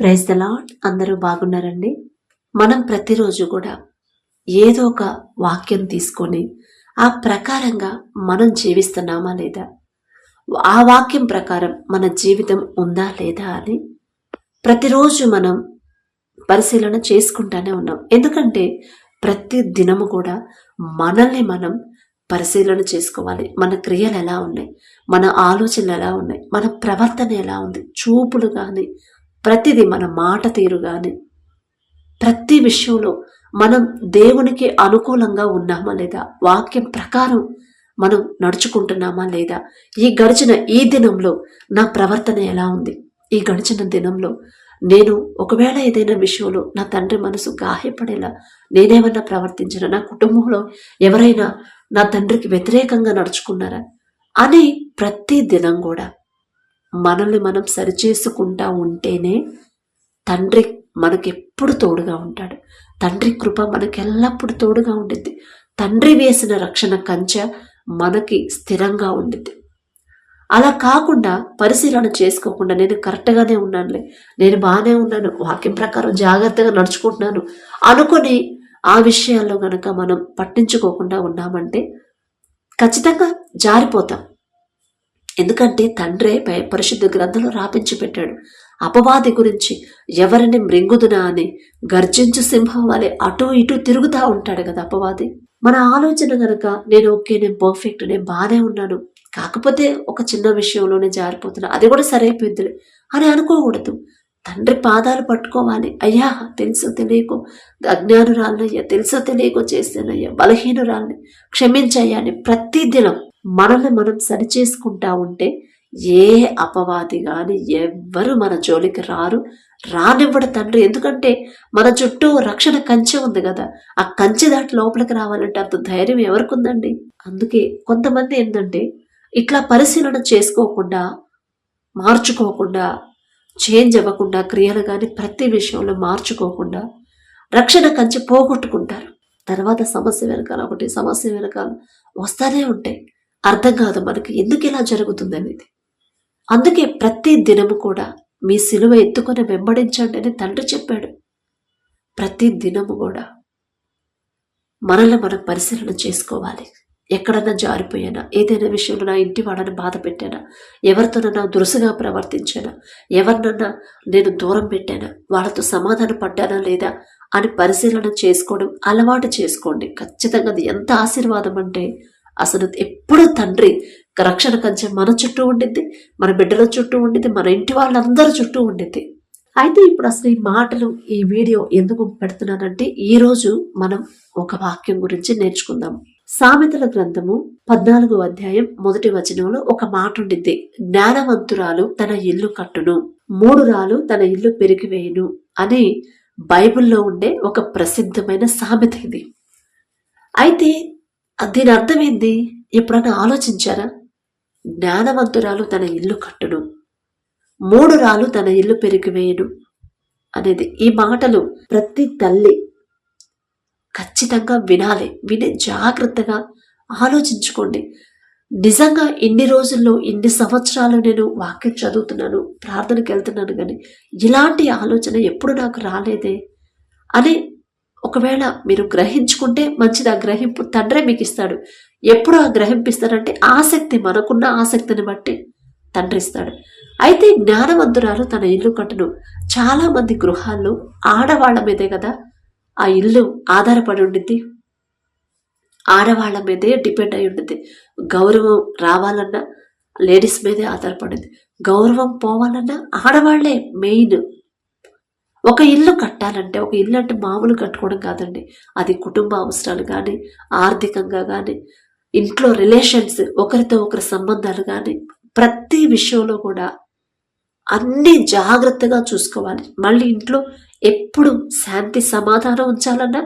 Praise the lord. అందరూ బాగున్నారండి. మనం ప్రతిరోజు కూడా ఏదో ఒక వాక్యం తీసుకొని ఆ ప్రకారంగా మనం జీవిస్తున్నామా లేదా, ఆ వాక్యం ప్రకారం మన జీవితం ఉందా లేదా అని ప్రతిరోజు మనం పరిశీలన చేసుకుంటానే ఉన్నాం. ఎందుకంటే ప్రతి దినము కూడా మనల్ని మనం పరిశీలన చేసుకోవాలి. మన క్రియలు ఎలా ఉన్నాయి, మన ఆలోచనలు ఎలా ఉన్నాయి, మన ప్రవర్తన ఎలా ఉంది, చూపులు కానీ ప్రతిదీ, మన మాట తీరు కానీ ప్రతి విషయంలో మనం దేవునికి అనుకూలంగా ఉన్నామా లేదా, వాక్యం ప్రకారం మనం నడుచుకుంటున్నామా లేదా, ఈ దినంలో నా ప్రవర్తన ఎలా ఉంది, ఈ గడిచిన దినంలో నేను ఒకవేళ ఏదైనా విషయంలో నా తండ్రి మనసు గాయపడేలా నేనేమన్నా ప్రవర్తించిన, నా కుటుంబంలో ఎవరైనా నా తండ్రికి వ్యతిరేకంగా నడుచుకున్నారా అని ప్రతి దినం కూడా మనల్ని మనం సరిచేసుకుంటా ఉంటేనే తండ్రి మనకెప్పుడు తోడుగా ఉంటాడు. తండ్రి కృప మనకెల్లప్పుడు తోడుగా ఉండిద్ది. తండ్రి వేసిన రక్షణ కంచె మనకి స్థిరంగా ఉండిద్ది. అలా కాకుండా పరిశీలన చేసుకోకుండా నేను కరెక్ట్గానే ఉన్నానులే, నేను బాగానే ఉన్నాను, వాక్యం ప్రకారం జాగ్రత్తగా నడుచుకుంటున్నాను అనుకొని ఆ విషయాల్లో గనక మనం పట్టించుకోకుండా ఉన్నామంటే ఖచ్చితంగా జారిపోతాం. ఎందుకంటే తండ్రే పరిశుద్ధ గ్రంథంలో రాపించి పెట్టాడు, అపవాది గురించి ఎవరిని మృంగుదునా అని గర్జించు సింహం వలె అటు ఇటు తిరుగుతూ ఉంటాడు కదా అపవాది. మన ఆలోచన గనక నేను పర్ఫెక్ట్, నేను బాగానే ఉన్నాను, కాకపోతే ఒక చిన్న విషయంలోనే జారిపోతున్నా, అది కూడా సరైపోద్దులే అని అనుకోకూడదు. తండ్రి పాదాలు పట్టుకోవాలి. అయ్యా తెలుసో తెలియకో అజ్ఞానురాలనయ్యా, తెలుసో తెలియకో చేస్తానయ్యా, బలహీనురాలని క్షమించయ్యా అని ప్రతి దినం మనల్ని మనం సరిచేసుకుంటా ఉంటే ఏ అపవాది కానీ ఎవ్వరు మన జోలికి రానివ్వడు తండ్రి. ఎందుకంటే మన చుట్టూ రక్షణ కంచె ఉంది కదా, ఆ కంచె దాటి లోపలికి రావాలంటే అంత ధైర్యం ఎవరికి ఉందండి. అందుకే కొంతమంది ఏంటంటే ఇట్లా పరిశీలన చేసుకోకుండా, మార్చుకోకుండా, చేంజ్ అవ్వకుండా, క్రియలు కానీ ప్రతి విషయంలో మార్చుకోకుండా రక్షణ కంచె పోగొట్టుకుంటారు. తర్వాత సమస్య వెనకాల వస్తానే ఉంటాయి. అర్థం కాదు మనకి ఎందుకు ఇలా జరుగుతుంది అనేది. అందుకే ప్రతి దినము కూడా మీ సిలువ ఎత్తుకొని వెంబడించండి అని తండ్రి చెప్పాడు. ప్రతి దినము కూడా మనల్ని మనం పరిశీలన చేసుకోవాలి. ఎక్కడన్నా జారిపోయానా, ఏదైనా విషయంలో నా ఇంటి వాళ్ళని బాధ పెట్టానా, ఎవరితోనన్నా దురుసుగా ప్రవర్తించానా, ఎవరినన్నా నేను దూరం పెట్టానా, వాళ్ళతో సమాధానం పడ్డానా లేదా అని పరిశీలన చేసుకోవడం అలవాటు చేసుకోండి. ఖచ్చితంగా అది ఎంత ఆశీర్వాదం అంటే, అసలు ఎప్పుడు తండ్రి రక్షణ కంచె మన చుట్టూ ఉండిద్ది, మన బిడ్డల చుట్టూ ఉండిద్ది, మన ఇంటి వాళ్ళందరి చుట్టూ ఉండిద్ది. అయితే ఇప్పుడు అసలు ఈ మాటలు, ఈ వీడియో ఎందుకు పెడుతున్నానంటే, ఈరోజు మనం ఒక వాక్యం గురించి నేర్చుకుందాం. సామెతల గ్రంథము 14వ అధ్యాయం 1వ వచనంలో ఒక మాట ఉండిద్ది, జ్ఞానవంతురాలు తన ఇల్లు కట్టును, 3 రాలు తన ఇల్లు పెరిగివేయును అని బైబిల్లో ఉండే ఒక ప్రసిద్ధమైన సామెత ఇది. అయితే దీని అర్థం ఏంది ఎప్పుడన్నా ఆలోచించారా? జ్ఞానవంతురాలు తన ఇల్లు కట్టును, 3 రాలు తన ఇల్లు పెరిగివేయును అనేది. ఈ మాటలు ప్రతి తల్లి ఖచ్చితంగా వినాలి. విని జాగ్రత్తగా ఆలోచించుకోండి. నిజంగా ఇన్ని రోజుల్లో, ఇన్ని సంవత్సరాలు నేను వాక్యం చదువుతున్నాను, ప్రార్థనకి వెళ్తున్నాను, కానీ ఇలాంటి ఆలోచన ఎప్పుడు నాకు రాలేదే అని ఒకవేళ మీరు గ్రహించుకుంటే మంచిది. ఆ గ్రహింపు తండ్రే మీకు ఇస్తాడు. ఎప్పుడు ఆ గ్రహింపిస్తాడంటే ఆసక్తి, మనకున్న ఆసక్తిని బట్టి తండ్రి ఇస్తాడు. అయితే జ్ఞానవంతురాలు తన ఇల్లు కట్టును. చాలా మంది గృహాల్లో ఆడవాళ్ల మీదే కదా ఆ ఇల్లు ఆధారపడి ఉండిద్ది, ఆడవాళ్ల మీదే డిపెండ్ అయి ఉండిద్ది. గౌరవం రావాలన్నా లేడీస్ మీదే ఆధారపడింది, గౌరవం పోవాలన్నా ఆడవాళ్లే మెయిన్. ఒక ఇల్లు కట్టాలంటే, ఒక ఇల్లు అంటే మామూలు కట్టుకోవడం కాదండి, అది కుటుంబ అవసరాలు కానీ, ఆర్థికంగా కానీ, ఇంట్లో రిలేషన్స్, ఒకరితో ఒకరి సంబంధాలు కానీ, ప్రతి విషయంలో కూడా అన్నీ జాగ్రత్తగా చూసుకోవాలి. మళ్ళీ ఇంట్లో ఎప్పుడు శాంతి సమాధానం ఉంచాలన్నా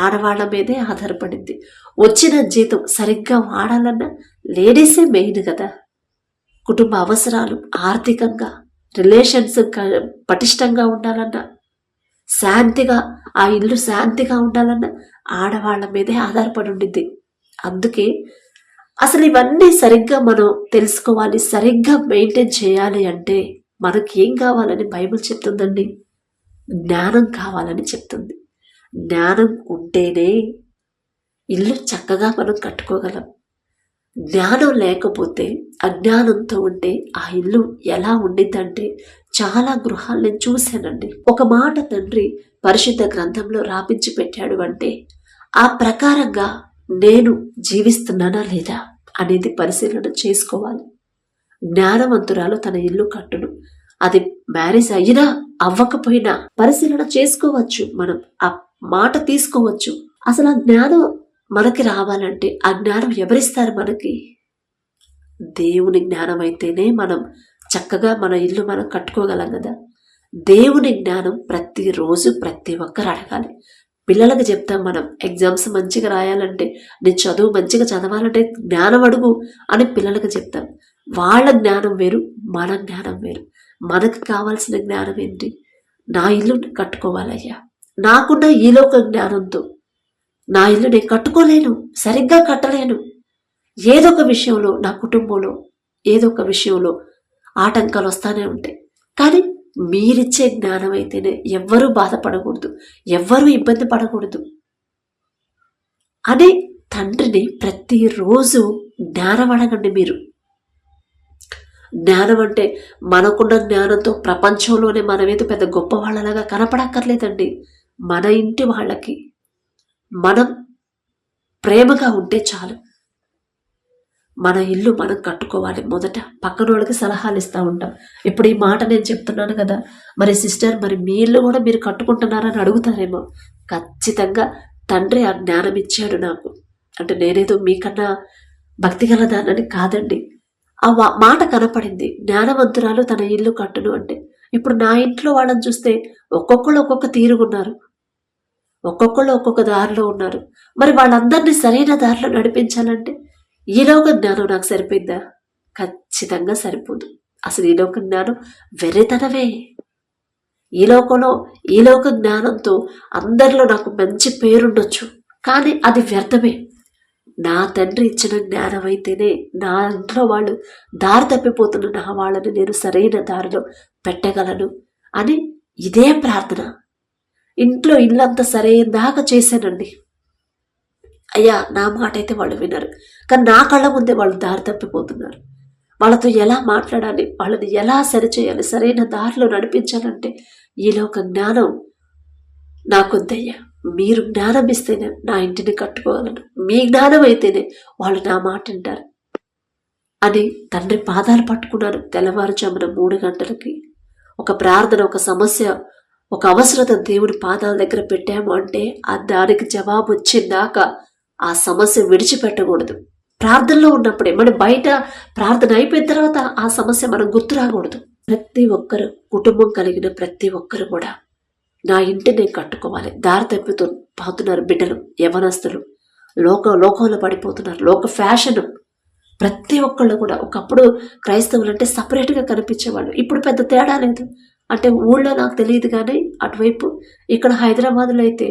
ఆడవాళ్ల మీదే ఆధారపడింది. వచ్చిన జీతం సరిగ్గా వాడాలన్నా లేడీసే మెయిన్ కదా. కుటుంబ అవసరాలు, ఆర్థికంగా, రిలేషన్స్ పటిష్టంగా ఉండాలన్నా, శాంతిగా ఆ ఇల్లు శాంతిగా ఉండాలన్నా ఆడవాళ్ల మీదే ఆధారపడి ఉండిద్ది. అందుకే అసలు ఇవన్నీ సరిగ్గా మనం తెలుసుకోవాలి, సరిగ్గా మెయింటైన్ చేయాలి అంటే మనకి ఏం కావాలని బైబిల్ చెప్తుందండి. జ్ఞానం కావాలని చెప్తుంది. జ్ఞానం ఉంటేనే ఇల్లు చక్కగా మనం కట్టుకోగలం. జ్ఞానం లేకపోతే, అజ్ఞానంతో ఉంటే ఆ ఇల్లు ఎలా ఉండిద్దంటే చాలా గృహాలు నేను చూశానండి. ఒక మాట తండ్రి పరిశుద్ధ గ్రంథంలో రాపించి పెట్టాడు అంటే ఆ ప్రకారంగా నేను జీవిస్తున్నానా లేదా అనేది పరిశీలన చేసుకోవాలి. జ్ఞానవంతురాలు తన ఇల్లు కట్టును. అది మ్యారేజ్ అయినా అవ్వకపోయినా పరిశీలన చేసుకోవచ్చు. మనం ఆ మాట తీసుకోవచ్చు. అసలు ఆ జ్ఞానం మనకి రావాలంటే ఆ జ్ఞానం ఎవరిస్తారు మనకి? దేవుని జ్ఞానం అయితేనే మనం చక్కగా మన ఇల్లు మనం కట్టుకోగలం కదా. దేవుని జ్ఞానం ప్రతిరోజు ప్రతి ఒక్కరు అడగాలి. పిల్లలకు చెప్తాం మనం, ఎగ్జామ్స్ మంచిగా రాయాలంటే, నేను చదువు మంచిగా చదవాలంటే జ్ఞానం అడుగు అని పిల్లలకు చెప్తాం. వాళ్ళ జ్ఞానం వేరు, మన జ్ఞానం వేరు. మనకు కావాల్సిన జ్ఞానం ఏంటి? నా ఇల్లు కట్టుకోవాలయ్యా, నాకున్న ఈ లోక జ్ఞానంతో నా ఇల్లు నేను కట్టుకోలేను, సరిగ్గా కట్టలేను. ఏదో ఒక విషయంలో, నా కుటుంబంలో ఏదో ఒక విషయంలో ఆటంకాలు వస్తానే ఉంటాయి. కానీ మీరిచ్చే జ్ఞానం అయితేనే ఎవ్వరూ బాధపడకూడదు, ఎవ్వరూ ఇబ్బంది పడకూడదు అని తండ్రిని ప్రతిరోజు జ్ఞానం అడగండి. మీరు జ్ఞానం అంటే మనకున్న జ్ఞానంతో ప్రపంచంలోనే మనమేదో పెద్ద గొప్ప వాళ్ళలాగా కనపడక్కర్లేదండి. మన ఇంటి వాళ్ళకి మనం ప్రేమగా ఉంటే చాలు. మన ఇల్లు మనం కట్టుకోవాలి. మొదట పక్కన వాళ్ళకి సలహాలు ఇస్తూ ఉంటాం. ఇప్పుడు ఈ మాట నేను చెప్తున్నాను కదా, మరి సిస్టర్ మరి మీ ఇల్లు కూడా మీరు కట్టుకుంటున్నారని అడుగుతారేమో. ఖచ్చితంగా తండ్రి ఆ జ్ఞానం ఇచ్చాడు నాకు. అంటే నేనేదో మీకన్నా భక్తి గల దానని కాదండి. ఆ మాట కనపడింది, జ్ఞానవంతురాలు తన ఇల్లు కట్టును అంటే. ఇప్పుడు నా ఇంట్లో వాళ్ళని చూస్తే ఒక్కొక్కళ్ళు ఒక్కొక్క తీరుగున్నారు, ఒక్కొక్కళ్ళు ఒక్కొక్క దారిలో ఉన్నారు. మరి వాళ్ళందరినీ సరైన దారిలో నడిపించాలంటే ఈలోక జ్ఞానం నాకు సరిపోయిందా? ఖచ్చితంగా సరిపోదు. అసలు ఈలోక జ్ఞానం వెర్రితనమే. ఈలోక జ్ఞానంతో అందరిలో నాకు మంచి పేరుండొచ్చు, కానీ అది వ్యర్థమే. నా తండ్రి ఇచ్చిన జ్ఞానం అయితేనే నా ఇంట్లో వాళ్ళు దారి తప్పిపోతున్న నా వాళ్ళని నేను సరైన దారిలో పెట్టగలను అని ఇదే ప్రార్థన. ఇంట్లో ఇల్లంతా సరైనదాకా చేశానండి. అయ్యా, నా మాట అయితే వాళ్ళు వినరు, కానీ నా కళ్ళ ముందే వాళ్ళు దారి తప్పిపోతున్నారు. వాళ్ళతో ఎలా మాట్లాడాలి, వాళ్ళని ఎలా సరిచేయాలి, సరైన దారిలో నడిపించాలంటే ఈలోక జ్ఞానం నాకొద్దయ్యా. మీరు జ్ఞానం ఇస్తేనే నా ఇంటిని కట్టుకోగలను, మీ జ్ఞానం అయితేనే వాళ్ళు నా మాట వింటారు అని తండ్రి పాదాలు పట్టుకున్నాను. తెల్లవారుజామున 3 గంటలకి ఒక ప్రార్థన, ఒక సమస్య, ఒక అవసరత దేవుడి పాదాల దగ్గర పెట్టాము అంటే ఆ దానికి జవాబు వచ్చిందాకా ఆ సమస్య విడిచిపెట్టకూడదు. ప్రార్థనలో ఉన్నప్పుడే, మన బయట ప్రార్థన అయిపోయిన తర్వాత ఆ సమస్య మనం గుర్తు రాకూడదు. ప్రతి ఒక్కరు, కుటుంబం కలిగిన ప్రతి ఒక్కరు కూడా నా ఇంటిని నేను కట్టుకోవాలి. దారి తప్పిపోతున్నారు బిడ్డలు, యవనస్తులు, లోకంలో పడిపోతున్నారు, లోక ఫ్యాషన్. ప్రతి ఒక్కళ్ళు కూడా ఒకప్పుడు క్రైస్తవులు అంటే సపరేట్గా కనిపించేవాళ్ళు. ఇప్పుడు పెద్ద తేడా లేదు. అంటే ఊళ్ళో నాకు తెలియదు కానీ అటువైపు ఇక్కడ హైదరాబాద్లో అయితే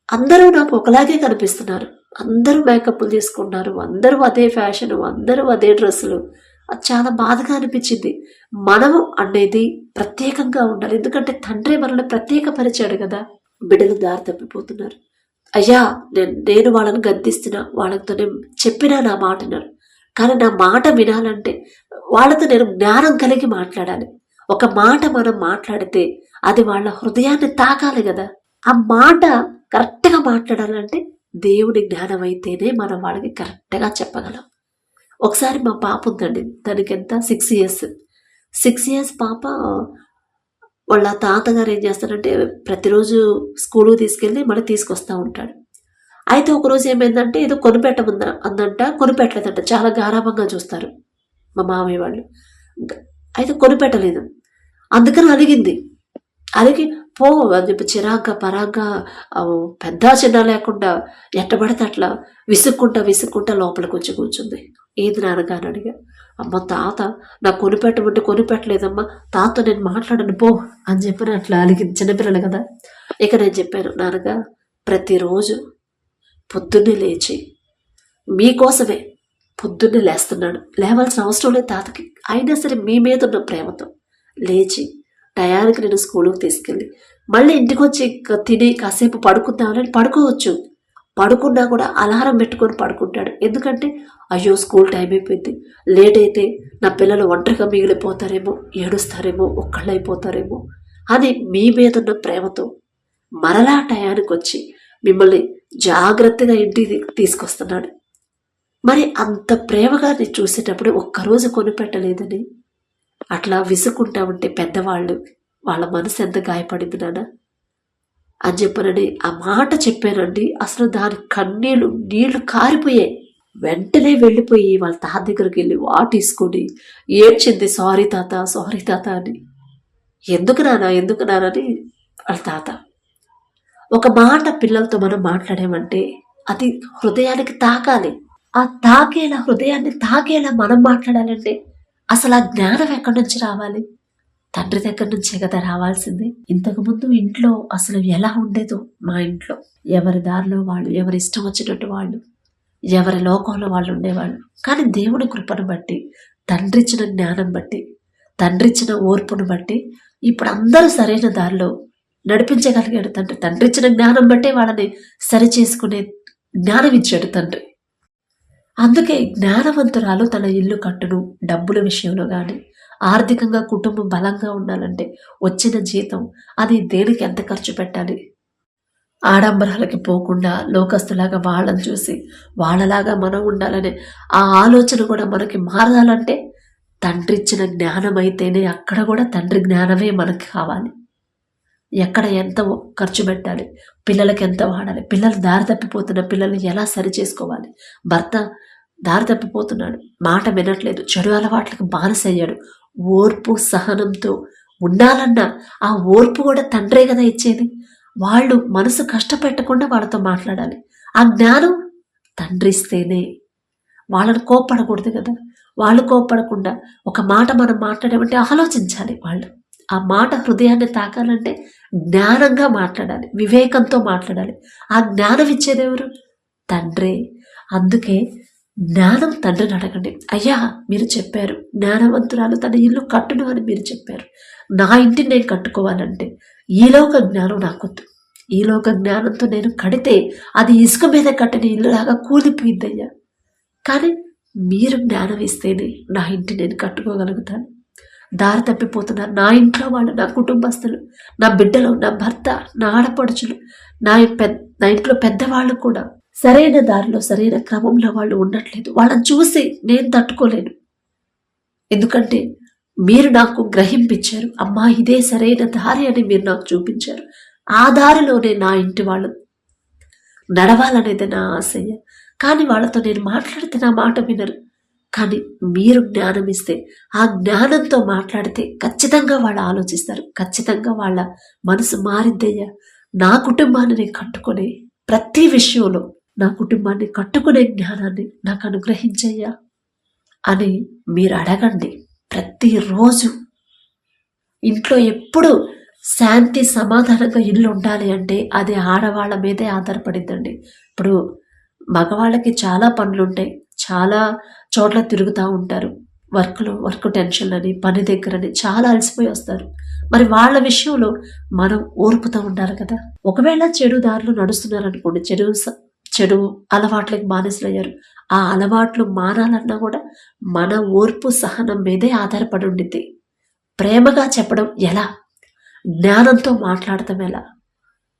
అందరూ నాకు ఒకలాగే కనిపిస్తున్నారు. అందరూ మేకప్లు తీసుకున్నారు, అందరూ అదే ఫ్యాషన్, అందరూ అదే డ్రెస్సులు. అది చాలా బాధగా అనిపించింది. మనము అనేది ప్రత్యేకంగా ఉండాలి. ఎందుకంటే తండ్రి మనల్ని ప్రత్యేకపరిచాడు కదా. బిడ్డలు దారి తప్పిపోతున్నారు. అయ్యా, నేను వాళ్ళని గద్దిస్తున్నా, వాళ్ళతో నేను చెప్పినా నా మాట వినరు. కానీ నా మాట వినాలంటే వాళ్ళతో నేను జ్ఞానం కలిగి మాట్లాడాలి. ఒక మాట మనం మాట్లాడితే అది వాళ్ళ హృదయాన్ని తాకాలి కదా. ఆ మాట కరెక్ట్గా మాట్లాడాలంటే దేవుడి జ్ఞానం అయితేనే మనం వాళ్ళకి కరెక్ట్గా చెప్పగలం. ఒకసారి మా పాప ఉందండి, తనకి ఎంత 6 years. 6 years పాప వాళ్ళ తాతగారు ఏం చేస్తారంటే ప్రతిరోజు స్కూల్కి తీసుకెళ్ళి మళ్ళీ తీసుకొస్తూ ఉంటాడు. అయితే ఒకరోజు ఏమైందంటే ఏదో కొనిపెట్టముందా అందంట, కొనిపెట్టలేదంట. చాలా గారాభంగా చూస్తారు మా మామయ్య వాళ్ళు. అయితే కొనిపెట్టలేదు. అందుకని అలిగి పో అని చెప్పి చిరాగ్గా పరాగ్గా పెద్ద చిన్న లేకుండా ఎట్టబడితే అట్లా విసుక్కుంటా లోపలికి వచ్చి కూర్చుంది. ఏది నాన్నగా అని అడిగా. అమ్మ తాత నాకు కొనిపెట్టమంటే కొనిపెట్టలేదమ్మా, తాత నేను మాట్లాడను పో అని చెప్పి అట్లా అలిగింది. చిన్నపిల్లలు కదా. ఇక నేను చెప్పాను, నాన్నగా ప్రతిరోజు పొద్దున్నే లేచి మీకోసమే పొద్దున్నే లేస్తున్నాడు, లేవాల్సిన అవసరం లేదు తాతకి, అయినా సరే మీ మీద ఉన్న ప్రేమతో లేచి టయానికి నేను స్కూల్కి తీసుకెళ్ళి మళ్ళీ ఇంటికి వచ్చి తిని కాసేపు పడుకుందామని పడుకోవచ్చు. పడుకున్నా కూడా అలారం పెట్టుకొని పడుకుంటాడు. ఎందుకంటే అయ్యో స్కూల్ టైం అయిపోయింది, లేట్ అయితే నా పిల్లలు ఒంటరిగా మిగిలిపోతారేమో, ఏడుస్తారేమో, ఒక్కళ్ళైపోతారేమో అని మీ మీద ఉన్న ప్రేమతో మరలా టయానికి వచ్చి మిమ్మల్ని జాగ్రత్తగా ఇంటికి తీసుకొస్తున్నాడు. మరి అంత ప్రేమగా నేను చూసేటప్పుడు ఒక్కరోజు కొనిపెట్టలేదని అట్లా విసుకుంటా ఉంటే పెద్దవాళ్ళు వాళ్ళ మనసు ఎంత గాయపడింది నాన్న అని చెప్పనని ఆ మాట చెప్పానండి. అసలు దాని కన్నీళ్ళు నీళ్లు కారిపోయాయి. వెంటనే వెళ్ళిపోయి వాళ్ళ తాత దగ్గరికి వెళ్ళి వాటేసుకొని ఏడ్చింది, సారీ తాత అని. ఎందుకు నానని వాళ్ళ తాత. ఒక మాట పిల్లలతో మనం మాట్లాడామంటే అది హృదయానికి తాకాలి. ఆ తాకేలా, హృదయాన్ని తాకేలా మనం మాట్లాడాలంటే అసలు ఆ జ్ఞానం ఎక్కడి నుంచి రావాలి? తండ్రి దగ్గర నుంచే కదా రావాల్సింది. ఇంతకుముందు ఇంట్లో అసలు ఎలా ఉండేదో, మా ఇంట్లో ఎవరి దారిలో వాళ్ళు, ఎవరి ఇష్టం వచ్చినట్టు వాళ్ళు, ఎవరి లోకంలో వాళ్ళు ఉండేవాళ్ళు. కానీ దేవుని కృపను బట్టి, తండ్రిచ్చిన జ్ఞానం బట్టి, తండ్రిచ్చిన ఓర్పును బట్టి ఇప్పుడు అందరూ సరైన దారిలో నడిపించగలిగాడు తండ్రి. తండ్రిచ్చిన జ్ఞానం బట్టే వాళ్ళని సరి చేసుకునే జ్ఞానం ఇచ్చాడు తండ్రి. అందుకే జ్ఞానవంతురాలు తన ఇల్లు కట్టును. డబ్బుల విషయంలో కానీ, ఆర్థికంగా కుటుంబం బలంగా ఉండాలంటే వచ్చిన జీతం అది దేనికి ఎంత ఖర్చు పెట్టాలి, ఆడంబరాలకి పోకుండా లోకస్తులాగా వాళ్ళని చూసి వాళ్ళలాగా మనం ఉండాలనే ఆ ఆలోచన కూడా మనకి మారాలంటే తండ్రి ఇచ్చిన జ్ఞానం అయితేనే అక్కడ కూడా తండ్రి జ్ఞానమే మనకి కావాలి. ఎక్కడ ఎంత ఖర్చు పెట్టాలి, పిల్లలకి ఎంత వాడాలి, పిల్లలు దారి తప్పిపోతున్న పిల్లల్ని ఎలా సరి చేసుకోవాలి, భర్త దారి తప్పిపోతున్నాడు, మాట వినట్లేదు, చెడు అలవాట్లకు బానిసయ్యాడు, ఓర్పు సహనంతో ఉండాలన్నా ఆ ఓర్పు కూడా తండ్రే కదా ఇచ్చేది. వాళ్ళు మనసు కష్టపెట్టకుండా వాళ్ళతో మాట్లాడాలి. ఆ జ్ఞానం తండ్రి ఇస్తేనే. వాళ్ళని కోప్పడకూడదు కదా. వాళ్ళు కోప్పడకుండా ఒక మాట మనం మాట్లాడామంటే ఆలోచించాలి. వాళ్ళు ఆ మాట హృదయాన్ని తాకాలంటే జ్ఞానంగా మాట్లాడాలి, వివేకంతో మాట్లాడాలి. ఆ జ్ఞానం ఇచ్చేది ఎవరు? తండ్రే. అందుకే జ్ఞానం తండ్రిని అడగండి. అయ్యా మీరు చెప్పారు జ్ఞానవంతురాలు తన ఇల్లు కట్టును అని మీరు చెప్పారు. నా ఇంటిని నేను కట్టుకోవాలంటే ఈలోక జ్ఞానం నాకొద్దు. ఈలోక జ్ఞానంతో నేను కడితే అది ఇసుక మీద కట్టిన ఇల్లులాగా కూలిపోయిందయ్యా. కానీ మీరు జ్ఞానం ఇస్తేనే నా ఇంటిని నేను కట్టుకోగలుగుతాను. దారి తప్పిపోతున్నారు నా ఇంట్లో వాళ్ళు, నా కుటుంబస్తులు, నా బిడ్డలు, నా భర్త, నా ఆడపడుచులు, నా ఇంట్లో పెద్దవాళ్ళు కూడా సరైన దారిలో, సరైన క్రమంలో వాళ్ళు ఉండట్లేదు. వాళ్ళని చూసి నేను తట్టుకోలేను. ఎందుకంటే మీరు నాకు గ్రహింపించారు, అమ్మా ఇదే సరైన దారి అని మీరు నాకు చూపించారు. ఆ దారిలోనే నా ఇంటి వాళ్ళు నడవాలనేది నా ఆశయ. కానీ వాళ్ళతో నేను మాట్లాడితే నా మాట వినరు. కానీ మీరు జ్ఞానం ఇస్తే ఆ జ్ఞానంతో మాట్లాడితే ఖచ్చితంగా వాళ్ళు ఆలోచిస్తారు. ఖచ్చితంగా వాళ్ళ మనసు మారిద్దయ్యా. నా కుటుంబాన్ని నేను కట్టుకునే ప్రతి విషయంలో నా కుటుంబాన్ని కట్టుకునే జ్ఞానాన్ని నాకు అనుగ్రహించయ్యా అని మీరు అడగండి. ప్రతిరోజు ఇంట్లో ఎప్పుడు శాంతి సమాధానంగా ఇల్లు ఉండాలి అంటే అది ఆడవాళ్ళ మీదే ఆధారపడిందండి. ఇప్పుడు మగవాళ్ళకి చాలా పనులుంటాయి, చాలా చోట్ల తిరుగుతూ ఉంటారు, వర్క్ టెన్షన్ అని, పని దగ్గరని చాలా అలసిపోయి వస్తారు. మరి వాళ్ళ విషయంలో మనం ఓర్పుతూ ఉండాలి కదా. ఒకవేళ చెడు దారిలో నడుస్తున్నారు అనుకోండి, చెడు అలవాట్లకు బానిసలయ్యారు, ఆ అలవాట్లు మారాలన్నా కూడా మన ఓర్పు సహనం మీదే ఆధారపడి ఉండిద్ది. ప్రేమగా చెప్పడం ఎలా, జ్ఞానంతో మాట్లాడటం ఎలా,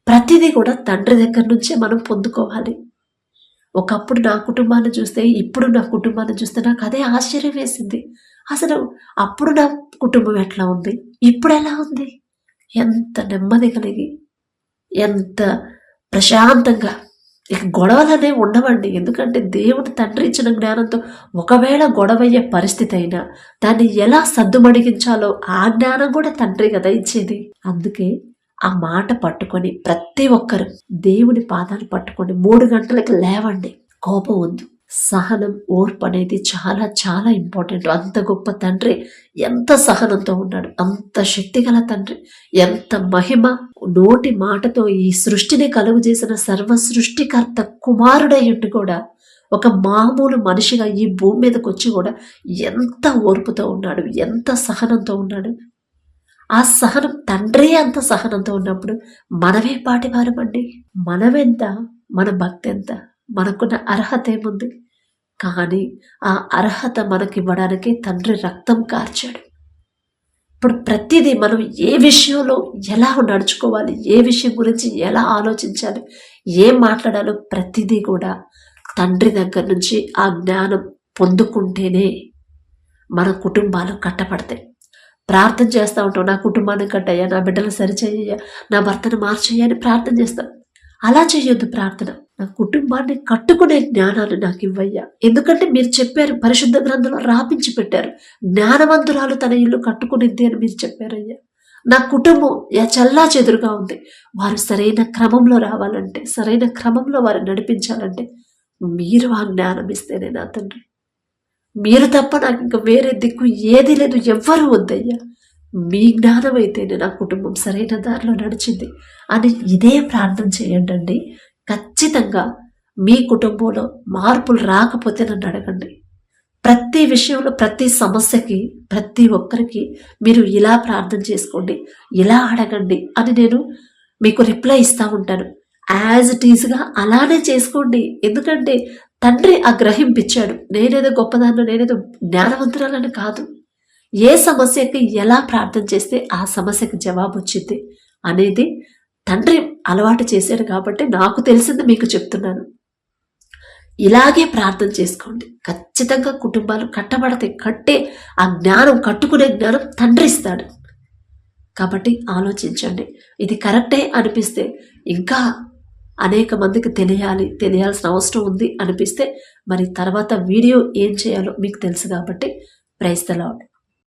ప్రతిదీ కూడా తండ్రి దగ్గర నుంచే మనం పొందుకోవాలి. ఒకప్పుడు నా కుటుంబాన్ని చూస్తే, ఇప్పుడు నా కుటుంబాన్ని చూస్తే నాకు అదే ఆశ్చర్యం వేసింది. అసలు అప్పుడు నా కుటుంబం ఎట్లా ఉంది, ఇప్పుడు ఎలా ఉంది, ఎంత నెమ్మది కలిగి, ఎంత ప్రశాంతంగా. ఇక గొడవలనే ఉండవండి. ఎందుకంటే దేవుడు తండ్రి ఇచ్చిన జ్ఞానంతో ఒకవేళ గొడవయ్యే పరిస్థితి అయినా దాన్ని ఎలా సద్దుమడిగించాలో ఆ జ్ఞానం కూడా తండ్రి కదా ఇచ్చేది. అందుకే ఆ మాట పట్టుకొని ప్రతి ఒక్కరు దేవుని పాదాలు పట్టుకొని 3 గంటలకు లేవండి. కోపం వద్దు, సహనం, ఓర్పు అనేది చాలా చాలా ఇంపార్టెంట్. అంత గొప్ప తండ్రి ఎంత సహనంతో ఉన్నాడు, అంత శక్తిగల తండ్రి, ఎంత మహిమ. నోటి మాటతో ఈ సృష్టిని కలుగు చేసిన సర్వ సృష్టికర్త కుమారుడయ్యుండి కూడా ఒక మామూలు మనిషిగా ఈ భూమి మీదకి వచ్చి కూడా ఎంత ఓర్పుతో ఉన్నాడు, ఎంత సహనంతో ఉన్నాడు. ఆ సహనం తండ్రి అంత సహనంతో ఉన్నప్పుడు మనమే పాటివారమండి. మనమెంత, మన భక్తి ఎంత, మనకున్న అర్హత ఏముంది? కానీ ఆ అర్హత మనకివ్వడానికి తండ్రి రక్తం కార్చాడు. ఇప్పుడు ప్రతిదీ మనం ఏ విషయంలో ఎలా నడుచుకోవాలి, ఏ విషయం గురించి ఎలా ఆలోచించాలి, ఏం మాట్లాడాలో ప్రతిదీ కూడా తండ్రి దగ్గర నుంచి ఆ జ్ఞానం పొందుకుంటేనే మన కుటుంబాలు కట్టపడతాయి. ప్రార్థన చేస్తూ ఉంటాం, నా కుటుంబాన్ని కట్టయ్యా, నా బిడ్డలు సరిచేయ్యా, నా భర్తను మార్చేయ్యా అని ప్రార్థన చేస్తాం. అలా చేయొద్దు ప్రార్థన. నా కుటుంబాన్ని కట్టుకునే జ్ఞానాన్ని నాకు ఇవ్వయ్యా. ఎందుకంటే మీరు చెప్పారు, పరిశుద్ధ గ్రంథంలో రాపించి పెట్టారు, జ్ఞానవంతురాలు తన ఇల్లు కట్టుకునిద్ది అని మీరు చెప్పారయ్యా. నా కుటుంబం చల్లా చెదురుగా ఉంది. వారు సరైన క్రమంలో రావాలంటే, సరైన క్రమంలో వారు నడిపించాలంటే మీరు ఆ జ్ఞానం ఇస్తేనే నా తండ్రి. మీరు తప్ప నాకు ఇంకా వేరే దిక్కు ఏది లేదు, ఎవ్వరూ వద్దయ్యా. మీ జ్ఞానం అయితేనే నా కుటుంబం సరైన దారిలో నడిచింది అని ఇదే ప్రార్థన చేయండి. ఖచ్చితంగా మీ కుటుంబంలో మార్పులు రాకపోతే నన్ను అడగండి. ప్రతి విషయంలో, ప్రతి సమస్యకి, ప్రతి ఒక్కరికి మీరు ఇలా ప్రార్థన చేసుకోండి, ఇలా అడగండి అని నేను మీకు రిప్లై ఇస్తూ ఉంటాను. యాజ్ ఇట్ ఈజ్గా అలానే చేసుకోండి. ఎందుకంటే తండ్రి ఆ గ్రహింపిచ్చాడు. నేనేదో గొప్పదాన్ని, నేనేదో జ్ఞానవంతురాలని కాదు. ఏ సమస్యకి ఎలా ప్రార్థన చేస్తే ఆ సమస్యకి జవాబు వచ్చింది అనేది తండ్రి అలవాటు చేశాడు కాబట్టి నాకు తెలిసింది మీకు చెప్తున్నాను. ఇలాగే ప్రార్థన చేసుకోండి. ఖచ్చితంగా కుటుంబాలు కట్టబడతాయి. కట్టే ఆ జ్ఞానం, కట్టుకునే జ్ఞానం తండ్రి ఇస్తాడు. కాబట్టి ఆలోచించండి. ఇది కరెక్టే అనిపిస్తే, ఇంకా అనేక మందికి తెలియాల్సిన అవసరం ఉంది అనిపిస్తే మరి తర్వాత వీడియో ఏం చేయాలో మీకు తెలుసు కాబట్టి ప్రైజ్ ది లార్డ్.